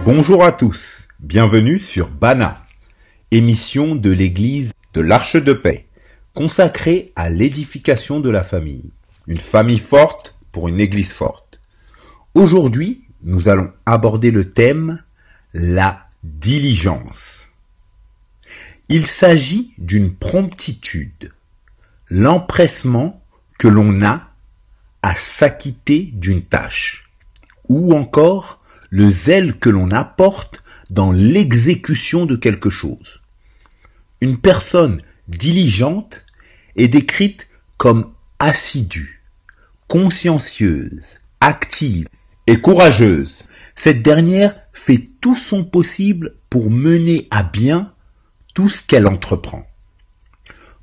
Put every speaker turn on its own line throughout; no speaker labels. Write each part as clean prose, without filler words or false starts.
Bonjour à tous, bienvenue sur Bana, émission de l'église de l'Arche de Paix, consacrée à l'édification de la famille. Une famille forte pour une église forte. Aujourd'hui, nous allons aborder le thème « La diligence ». Il s'agit d'une promptitude, l'empressement que l'on a à s'acquitter d'une tâche, ou encore le zèle que l'on apporte dans l'exécution de quelque chose. Une personne diligente est décrite comme assidue, consciencieuse, active et courageuse. Cette dernière fait tout son possible pour mener à bien tout ce qu'elle entreprend.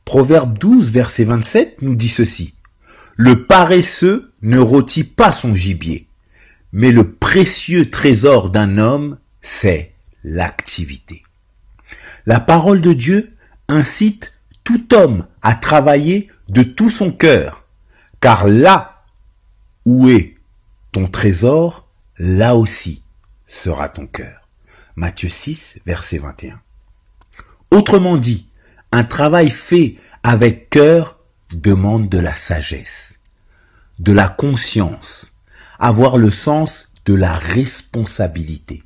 Proverbe 12, verset 27 nous dit ceci. « Le paresseux ne rôtit pas son gibier, mais le précieux trésor d'un homme, c'est l'activité. » La parole de Dieu incite tout homme à travailler de tout son cœur, car là où est ton trésor, là aussi sera ton cœur. Matthieu 6, verset 21. Autrement dit, un travail fait avec cœur demande de la sagesse, de la conscience, avoir le sens de la responsabilité.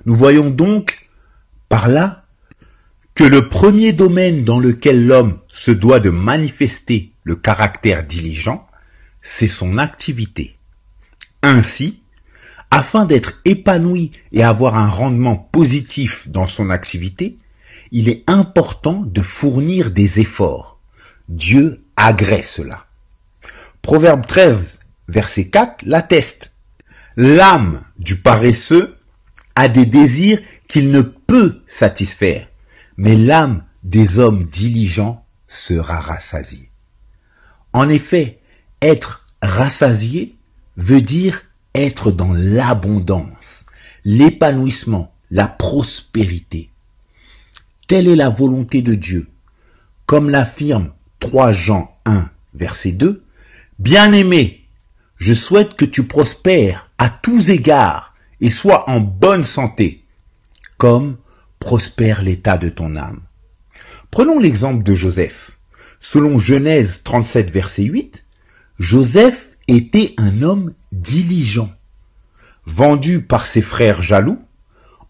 Nous voyons donc par là que le premier domaine dans lequel l'homme se doit de manifester le caractère diligent, c'est son activité. Ainsi, afin d'être épanoui et avoir un rendement positif dans son activité, il est important de fournir des efforts. Dieu agrée cela. Proverbe 13, verset 4 l'atteste. L'âme du paresseux a des désirs qu'il ne peut satisfaire, mais l'âme des hommes diligents sera rassasiée. En effet, être rassasié veut dire être dans l'abondance, l'épanouissement, la prospérité. Telle est la volonté de Dieu. Comme l'affirme 3 Jean 1, verset 2, « Bien-aimé, je souhaite que tu prospères à tous égards et sois en bonne santé, comme prospère l'état de ton âme. » Prenons l'exemple de Joseph. Selon Genèse 37, verset 8, Joseph était un homme diligent. Vendu par ses frères jaloux,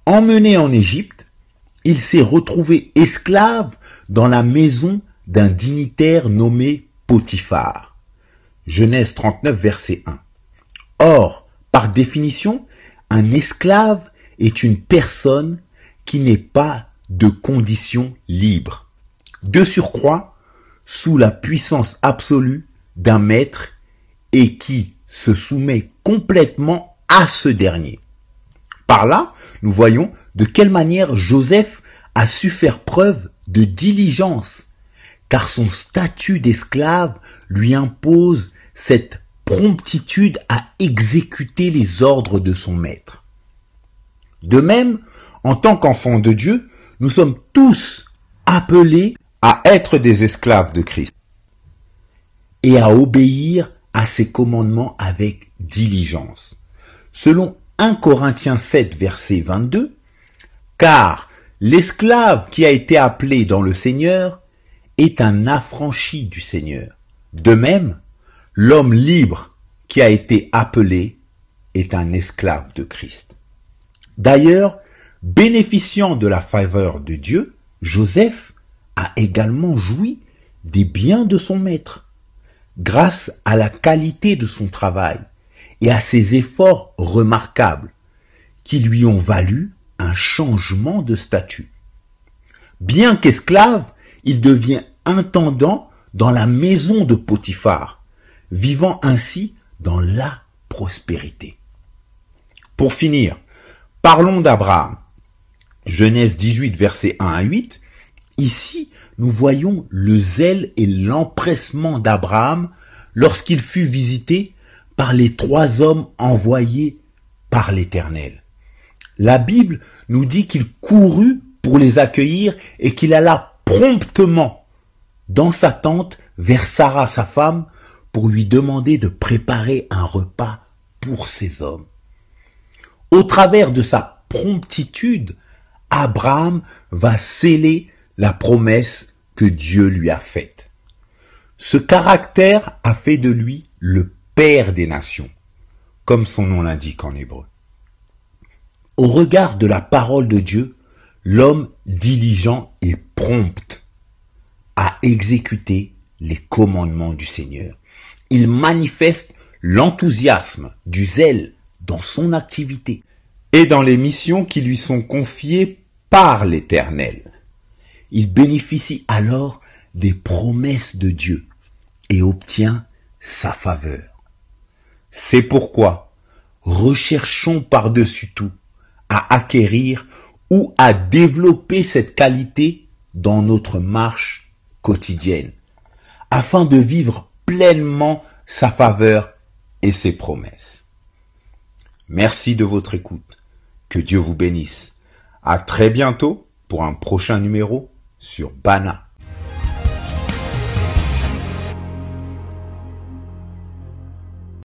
emmené en Égypte, il s'est retrouvé esclave dans la maison d'un dignitaire nommé Potiphar. Genèse 39, verset 1. Or, par définition, un esclave est une personne qui n'est pas de condition libre. De surcroît, sous la puissance absolue d'un maître et qui se soumet complètement à ce dernier. Par là, nous voyons de quelle manière Joseph a su faire preuve de diligence, car son statut d'esclave lui impose cette promptitude à exécuter les ordres de son maître. De même, en tant qu'enfants de Dieu, nous sommes tous appelés à être des esclaves de Christ et à obéir à ses commandements avec diligence. Selon 1 Corinthiens 7, verset 22, « Car l'esclave qui a été appelé dans le Seigneur est un affranchi du Seigneur. De même, l'homme libre qui a été appelé est un esclave de Christ. » D'ailleurs, bénéficiant de la faveur de Dieu, Joseph a également joui des biens de son maître, grâce à la qualité de son travail et à ses efforts remarquables qui lui ont valu un changement de statut. Bien qu'esclave, il devient intendant dans la maison de Potiphar, vivant ainsi dans la prospérité. Pour finir, parlons d'Abraham. Genèse 18, versets 1 à 8. Ici, nous voyons le zèle et l'empressement d'Abraham lorsqu'il fut visité par les 3 hommes envoyés par l'Éternel. La Bible nous dit qu'il courut pour les accueillir et qu'il alla promptement dans sa tente vers Sarah, sa femme, pour lui demander de préparer un repas pour ces hommes. Au travers de sa promptitude, Abraham va sceller la promesse que Dieu lui a faite. Ce caractère a fait de lui le Père des nations, comme son nom l'indique en hébreu. Au regard de la parole de Dieu, l'homme diligent et prompt à exécuter les commandements du Seigneur. Il manifeste l'enthousiasme, du zèle dans son activité et dans les missions qui lui sont confiées par l'Éternel. Il bénéficie alors des promesses de Dieu et obtient sa faveur. C'est pourquoi recherchons par-dessus tout à acquérir ou à développer cette qualité dans notre marche quotidienne, afin de vivre pleinement sa faveur et ses promesses. Merci de votre écoute. Que Dieu vous bénisse. À très bientôt pour un prochain numéro sur Bana.